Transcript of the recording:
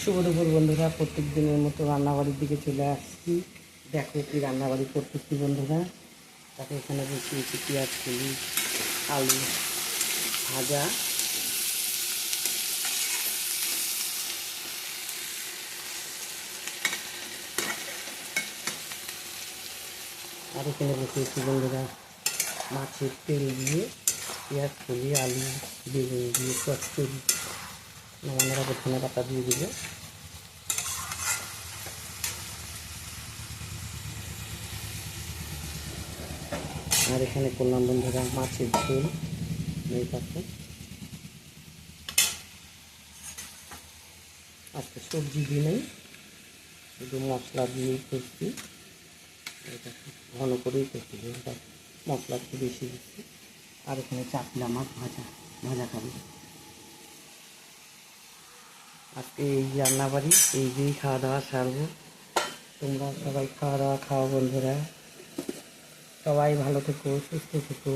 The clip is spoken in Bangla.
শুভ দুপুর বন্ধুরা, প্রত্যেক দিনের মতো রান্নাবাড়ির দিকে চলে আসছি। দেখো কি রান্নাবাড়ি করতেছি বন্ধুরা। তাকে এখানে বসিয়েছি পেঁয়াজ কলি, আলু ভাজা, আর এখানে বসিয়েছি বন্ধুরা মাছের তেল দিয়ে পেঁয়াজ কলি, আলু, বেগুন দিয়ে চচ্চড়ি। নামানোর আগে ধনে পাতা দিয়ে দিবে। আর এখানে করলাম বন্ধুরা মাছের ঝোল। এই পাশে আজকে সবজি দিয়ে নেই, শুধু মশলা দিয়েই করছি। এটা ঘন করেই করছি, মশলা একটু বেশি দিচ্ছি। আর এখানে চাপলা মাছ ভাজা খাবি। আজকে এই রান্নাবাড়ি এই দিয়েই খাওয়া দাওয়া সারবো। তোমরা সবাই খাওয়া দাওয়া খাও বন্ধুরা। সবাই ভালো থেকো, সুস্থ থেকো।